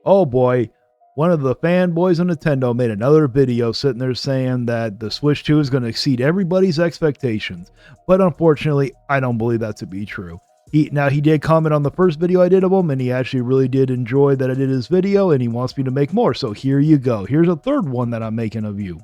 Oh boy, one of the fanboys on Nintendo made another video sitting there saying that the Switch 2 is going to exceed everybody's expectations. But unfortunately, I don't believe that to be true. He did comment on the first video I did of him, and he actually really did enjoy that I did his video, and he wants me to make more. So here you go. Here's a third one that I'm making of you.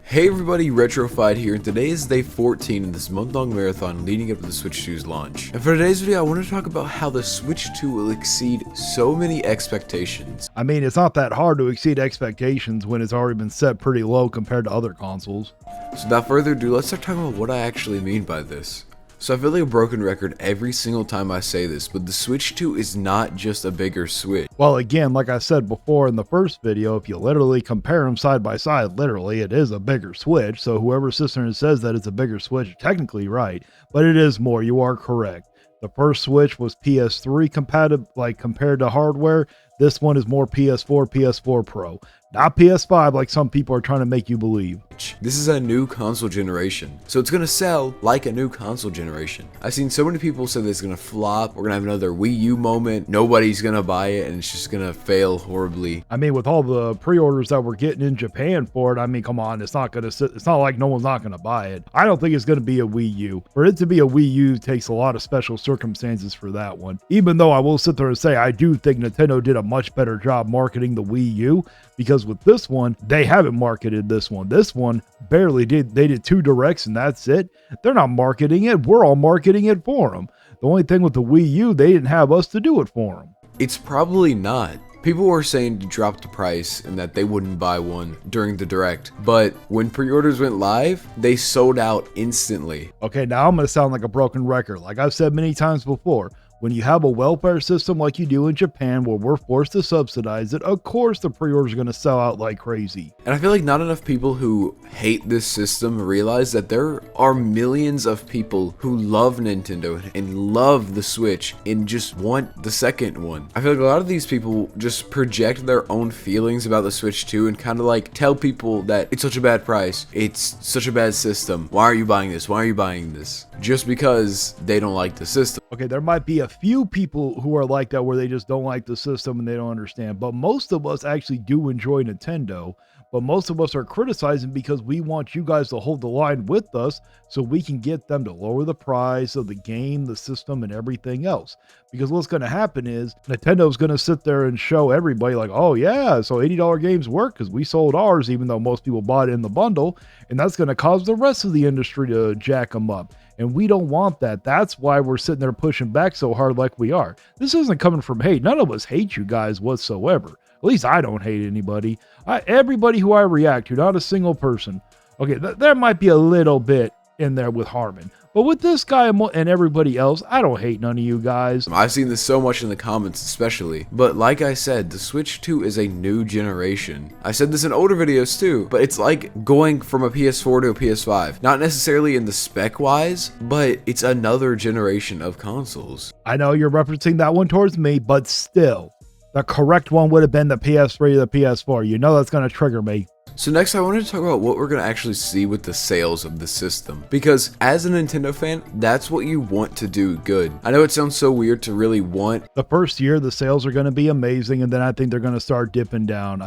Hey everybody, Retrofied here, and today is day 14 in this month-long marathon leading up to the Switch 2's launch. And for today's video, I want to talk about how the Switch 2 will exceed so many expectations. I mean, it's not that hard to exceed expectations when it's already been set pretty low compared to other consoles. So without further ado, let's start talking about what I actually mean by this. So I feel like a broken record every single time I say this, but the Switch 2 is not just a bigger Switch. Well, again, like I said before in the first video, if you literally compare them side by side, literally, it is a bigger Switch. So whoever sits there and says that it's a bigger Switch, is technically right, but it is more. You are correct. The first Switch was PS3 compatible, compared to hardware. This one is more PS4, PS4 Pro, not PS5 like some people are trying to make you believe. This is a new console generation, so it's gonna sell like a new console generation. I've seen so many people say that it's gonna flop, we're gonna have another Wii U moment, nobody's gonna buy it, and it's just gonna fail horribly. I mean, with all the pre-orders that we're getting in Japan for it, I mean, come on, it's not like no one's not gonna buy it. I don't think it's gonna be a Wii U. For it to be a Wii U takes a lot of special circumstances for that one. Even though I will sit there and say I do think Nintendo did a much better job marketing the Wii U, because with this one, they haven't marketed this one. This one barely did. They did 2 directs and that's it. They're not marketing it. We're all marketing it for them. The only thing with the Wii U, they didn't have us to do it for them. It's probably not. People were saying to drop the price and that they wouldn't buy one during the direct, but when pre-orders went live, they sold out instantly. Okay, now I'm going to sound like a broken record. Like I've said many times before, when you have a welfare system like you do in Japan where we're forced to subsidize it, of course the pre-orders are going to sell out like crazy. And I feel like not enough people who hate this system realize that there are millions of people who love Nintendo and love the Switch and just want the second one. I feel like a lot of these people just project their own feelings about the Switch 2 and kind of like tell people that it's such a bad price, it's such a bad system, why are you buying this, why are you buying this? Just because they don't like the system. Okay, there might be a few people who are like that where they just don't like the system and they don't understand, but most of us actually do enjoy Nintendo. But most of us are criticizing because we want you guys to hold the line with us so we can get them to lower the price of the game, the system, and everything else. Because what's going to happen is Nintendo's going to sit there and show everybody like, oh yeah, so $80 games work because we sold ours even though most people bought it in the bundle. And that's going to cause the rest of the industry to jack them up. And we don't want that. That's why we're sitting there pushing back so hard like we are. This isn't coming from hate. None of us hate you guys whatsoever. At least I don't hate anybody. Everybody who I react to, not a single person. Okay, there might be a little bit in there with Harmon. But with this guy and everybody else, I don't hate none of you guys. I've seen this so much in the comments especially. But like I said, the Switch 2 is a new generation. I said this in older videos too, but it's like going from a PS4 to a PS5. Not necessarily in the spec wise, but it's another generation of consoles. I know you're referencing that one towards me, but still. The correct one would have been the PS3 to the PS4. You know that's going to trigger me. So next I wanted to talk about what we're going to actually see with the sales of the system. Because as a Nintendo fan, that's what you want to do good. I know it sounds so weird to really want. The first year, the sales are going to be amazing, and then I think they're going to start dipping down.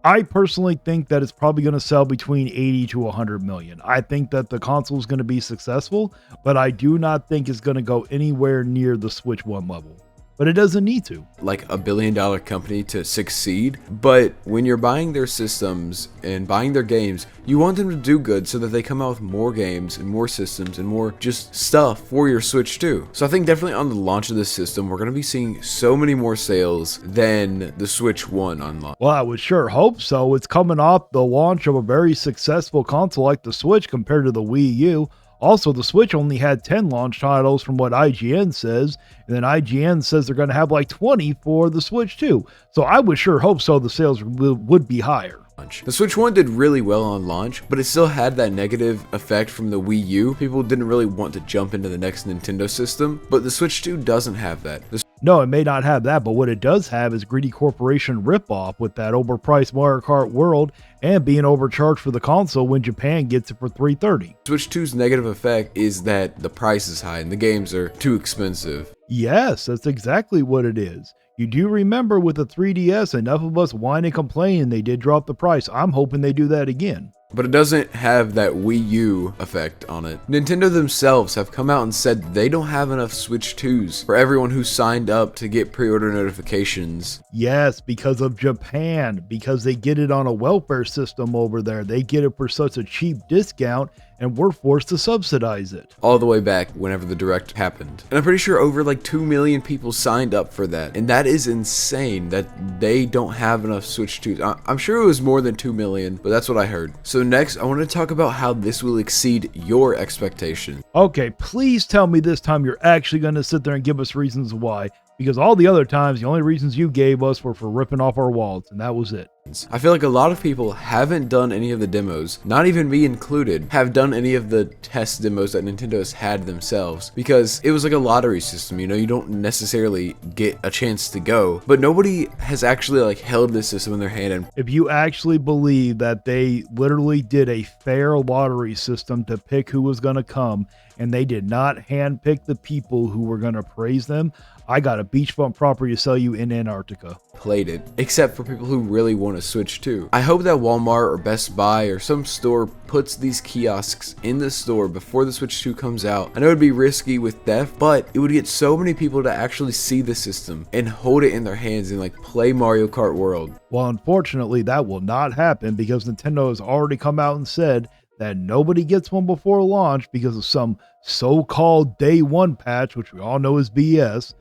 I personally think that it's probably going to sell between 80 to 100 million. I think that the console is going to be successful, but I do not think it's going to go anywhere near the Switch 1 level. But it doesn't need to. Like a billion-dollar company to succeed, but when you're buying their systems and buying their games, you want them to do good so that they come out with more games and more systems and more just stuff for your Switch 2. So I think definitely on the launch of this system, we're going to be seeing so many more sales than the Switch 1 on launch. Well, I would sure hope so. It's coming off the launch of a very successful console like the Switch compared to the Wii U. Also, the Switch only had 10 launch titles from what IGN says, and then IGN says they're going to have like 20 for the Switch 2. So I would sure hope so the sales would be higher. The Switch 1 did really well on launch, but it still had that negative effect from the Wii U. People didn't really want to jump into the next Nintendo system, but the Switch 2 doesn't have that. No, it may not have that, but what it does have is Greedy Corporation ripoff with that overpriced Mario Kart World and being overcharged for the console when Japan gets it for $330. Switch 2's negative effect is that the price is high and the games are too expensive. Yes, that's exactly what it is. You do remember with the 3DS, enough of us whine and complain they did drop the price. I'm hoping they do that again. But it doesn't have that Wii U effect on it. Nintendo themselves have come out and said they don't have enough Switch 2s for everyone who signed up to get pre-order notifications. Yes, because of Japan, because they get it on a welfare system over there. They get it for such a cheap discount, and we're forced to subsidize it. All the way back whenever the Direct happened. And I'm pretty sure over like 2 million people signed up for that. And that is insane that they don't have enough Switch 2s. I'm sure it was more than 2 million, but that's what I heard. So next, I want to talk about how this will exceed your expectations. Okay, please tell me this time you're actually going to sit there and give us reasons why. Because all the other times, the only reasons you gave us were for ripping off our wallets, and that was it. I feel like a lot of people haven't done any of the demos, not even me included, have done any of the test demos that Nintendo has had themselves, because it was like a lottery system, you know, you don't necessarily get a chance to go, but nobody has actually like held this system in their hand. And if you actually believe that they literally did a fair lottery system to pick who was going to come, and they did not handpick the people who were going to praise them, I got a beachfront property to sell you in Antarctica. Played it, except for people who really want to Switch 2. I hope that Walmart or Best Buy or some store puts these kiosks in the store before the Switch 2 comes out. I know it'd be risky with theft, but it would get so many people to actually see the system and hold it in their hands and like play Mario Kart World. Well, unfortunately, that will not happen because Nintendo has already come out and said that nobody gets one before launch because of some so-called day one patch, which we all know is BS.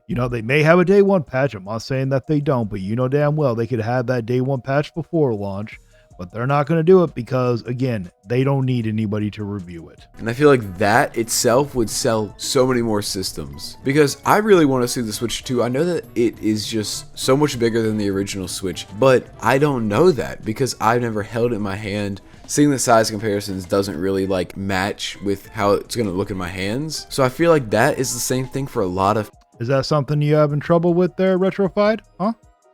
You know, they may have a day one patch. I'm not saying that they don't, but you know damn well they could have that day one patch before launch, but they're not going to do it because, again, they don't need anybody to review it. And I feel like that itself would sell so many more systems because I really want to see the Switch 2. I know that it is just so much bigger than the original Switch, but I don't know that because I've never held it in my hand. Seeing the size comparisons doesn't really like match with how it's going to look in my hands. So I feel like that is the same thing for a lot of. Is that something you having trouble with there, Retrofied? Huh?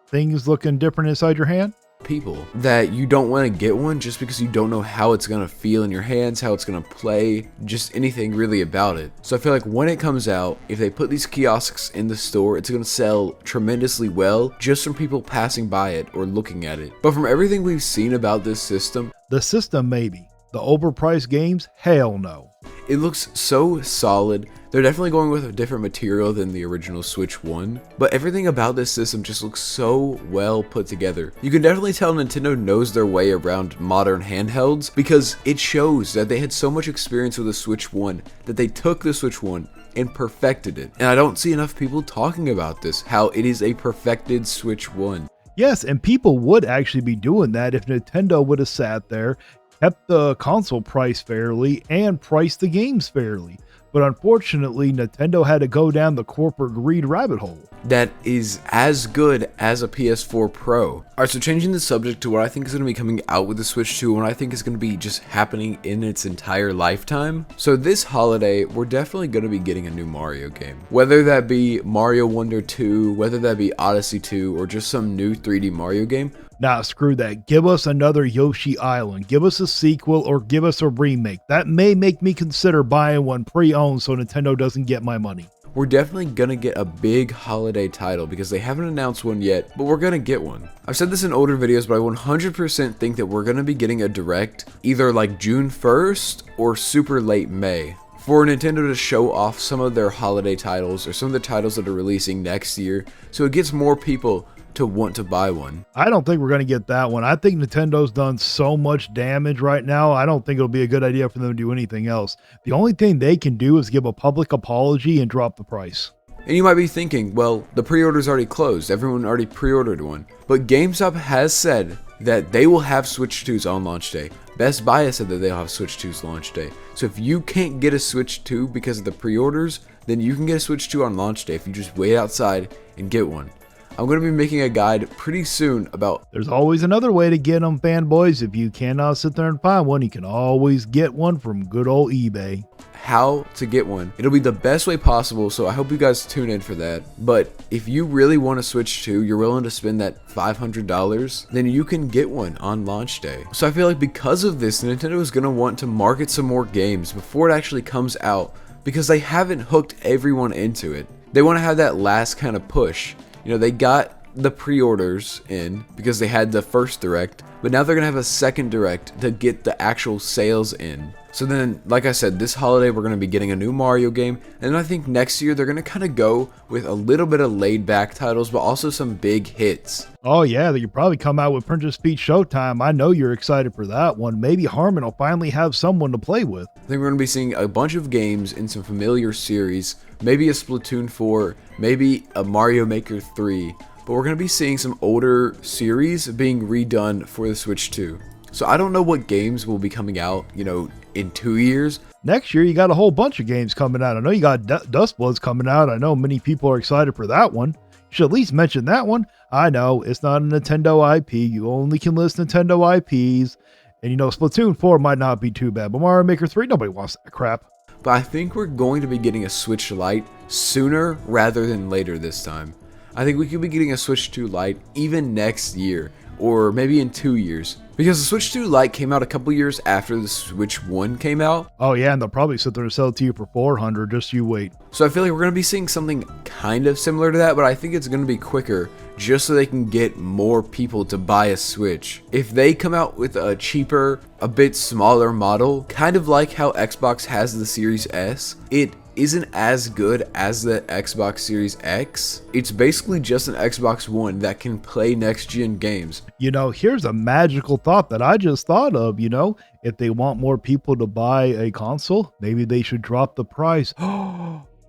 Things looking different inside your hand? People that you don't want to get one just because you don't know how it's going to feel in your hands, how it's going to play, just anything really about it. So I feel like when it comes out, if they put these kiosks in the store, it's going to sell tremendously well just from people passing by it or looking at it. But from everything we've seen about this system, the system maybe. The overpriced games? Hell no. It looks so solid. They're definitely going with a different material than the original Switch 1, but everything about this system just looks so well put together. You can definitely tell Nintendo knows their way around modern handhelds because it shows that they had so much experience with the Switch 1 that they took the Switch 1 and perfected it. And I don't see enough people talking about this, how it is a perfected Switch 1. Yes, and people would actually be doing that if Nintendo would have sat there, kept the console price fairly, and priced the games fairly. But unfortunately, Nintendo had to go down the corporate greed rabbit hole. That is as good as a PS4 Pro. Alright, so changing the subject to what I think is going to be coming out with the Switch 2 and what I think is going to be just happening in its entire lifetime. So this holiday, we're definitely going to be getting a new Mario game. Whether that be Mario Wonder 2, whether that be Odyssey 2, or just some new 3D Mario game. Nah, screw that. Give us another Yoshi Island. Give us a sequel or give us a remake. That may make me consider buying one pre-owned so Nintendo doesn't get my money. We're definitely gonna get a big holiday title because they haven't announced one yet, but we're gonna get one. I've said this in older videos, but I 100% think that we're gonna be getting a Direct either like June 1st or super late May for Nintendo to show off some of their holiday titles or some of the titles that are releasing next year so it gets more people to want to buy one. I don't think we're going to get that one. I think Nintendo's done so much damage right now. I don't think it'll be a good idea for them to do anything else. The only thing they can do is give a public apology and drop the price. And you might be thinking, well, the pre-order's already closed. Everyone already pre-ordered one. But GameStop has said that they will have Switch 2s on launch day. Best Buy has said that they'll have Switch 2s launch day. So if you can't get a Switch 2 because of the pre-orders, then you can get a Switch 2 on launch day if you just wait outside and get one. I'm going to be making a guide pretty soon about... There's always another way to get them, fanboys. If you cannot sit there and find one, you can always get one from good old eBay. How to get one. It'll be the best way possible, so I hope you guys tune in for that. But if you really want to Switch 2, you're willing to spend that $500, then you can get one on launch day. So I feel like because of this, Nintendo is going to want to market some more games before it actually comes out because they haven't hooked everyone into it. They want to have that last kind of push. You know, they got the pre-orders in because they had the first direct, but now they're gonna have a second direct to get the actual sales in. So then, like I said, this holiday we're gonna be getting a new Mario game, and then I think next year they're gonna kind of go with a little bit of laid back titles, but also some big hits. Oh yeah, they could probably come out with Princess Peach Showtime. I know you're excited for that one. Maybe Harmon will finally have someone to play with. I think we're gonna be seeing a bunch of games in some familiar series, maybe a Splatoon 4, maybe a Mario Maker 3, but we're going to be seeing some older series being redone for the Switch 2. So I don't know what games will be coming out, you know, in 2 years. Next year, you got a whole bunch of games coming out. I know you got Dustbloods coming out. I know many people are excited for that one. You should at least mention that one. I know, it's not a Nintendo IP. You only can list Nintendo IPs. And you know, Splatoon 4 might not be too bad, but Mario Maker 3, nobody wants that crap. But I think we're going to be getting a Switch Lite sooner rather than later this time. I think we could be getting a Switch 2 Lite even next year, or maybe in 2 years. Because the Switch 2 Lite came out a couple years after the Switch 1 came out. Oh yeah, and they'll probably sit there and sell it to you for $400, just you wait. So I feel like we're going to be seeing something kind of similar to that, but I think it's going to be quicker, just so they can get more people to buy a Switch. If they come out with a cheaper, a bit smaller model, kind of like how Xbox has the Series S, it isn't as good as the Xbox Series X. It's basically just an Xbox One that can play next-gen games. You know, here's a magical thought that I just thought of, you know. If they want more people to buy a console, maybe they should drop the price.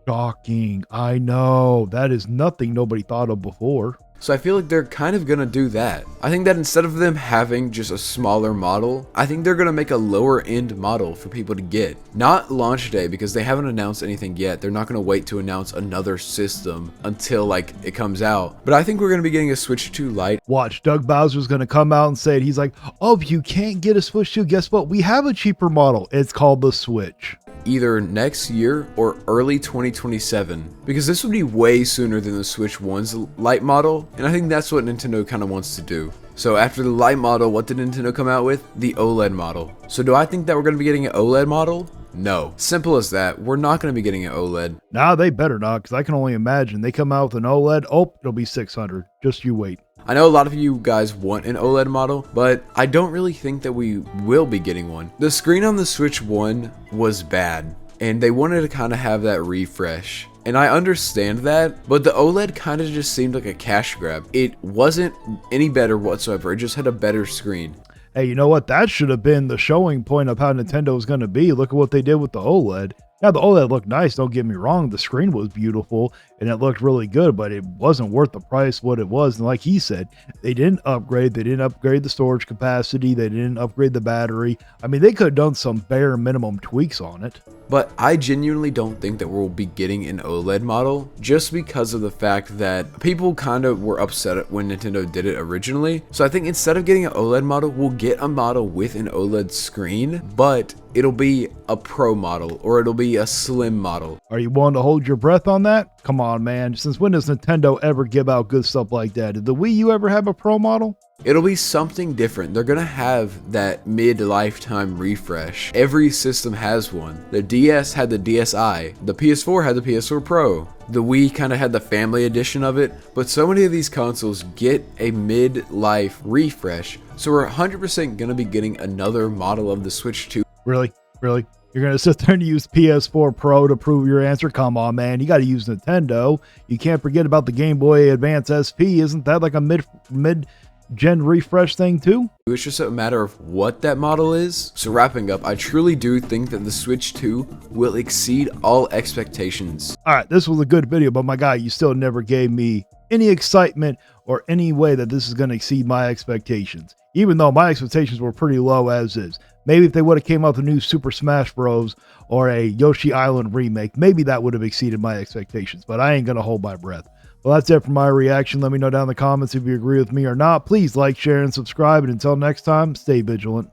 Shocking. I know. That is nothing nobody thought of before. So I feel like they're kind of going to do that. I think that instead of them having just a smaller model, I think they're going to make a lower end model for people to get. Not launch day, because they haven't announced anything yet. They're not going to wait to announce another system until like it comes out. But I think we're going to be getting a Switch 2 Lite. Watch, Doug Bowser's going to come out and say it. He's like, oh, if you can't get a Switch 2, guess what? We have a cheaper model. It's called the Switch. Either next year or early 2027, because this would be way sooner than the Switch 1's Lite model, and I think that's what Nintendo kind of wants to do. So after the Lite model, what did Nintendo come out with? The OLED model. So do I think that we're going to be getting an OLED model? No. Simple as that. We're not going to be getting an OLED. Nah, they better not, because I can only imagine. They come out with an OLED, oh, it'll be $600. Just you wait. I know a lot of you guys want an OLED model, but I don't really think that we will be getting one. The screen on the Switch 1 was bad, and they wanted to kind of have that refresh. And I understand that, but the OLED kind of just seemed like a cash grab. It wasn't any better whatsoever. It just had a better screen. Hey, you know what? That should have been the showing point of how Nintendo was going to be. Look at what they did with the OLED. Now, the OLED looked nice, don't get me wrong. The screen was beautiful, and it looked really good, but it wasn't worth the price what it was. And like he said, they didn't upgrade. They didn't upgrade the storage capacity. They didn't upgrade the battery. I mean, they could have done some bare minimum tweaks on it. But I genuinely don't think that we'll be getting an OLED model, just because of the fact that people kind of were upset when Nintendo did it originally. So I think instead of getting an OLED model, we'll get a model with an OLED screen, but it'll be a Pro model, or it'll be a slim model. Are you willing to hold your breath on that? Come on, man. Since when does Nintendo ever give out good stuff like that? Did the Wii U ever have a Pro model? It'll be something different. They're gonna have that mid-lifetime refresh. Every system has one. The DS had the DSi. The PS4 had the PS4 Pro. The Wii kind of had the family edition of it. But so many of these consoles get a mid-life refresh. So we're 100% gonna be getting another model of the Switch 2. Really? Really? You're going to sit there and use PS4 Pro to prove your answer? Come on, man. You got to use Nintendo. You can't forget about the Game Boy Advance SP. Isn't that like a mid-gen refresh thing too? It's just a matter of what that model is. So wrapping up, I truly do think that the Switch 2 will exceed all expectations. All right, this was a good video, but my guy, you still never gave me any excitement or any way that this is going to exceed my expectations. Even though my expectations were pretty low as is. Maybe if they would have came out with a new Super Smash Bros. Or a Yoshi Island remake, maybe that would have exceeded my expectations, but I ain't going to hold my breath. Well, that's it for my reaction. Let me know down in the comments if you agree with me or not. Please like, share, and subscribe. And until next time, stay vigilant.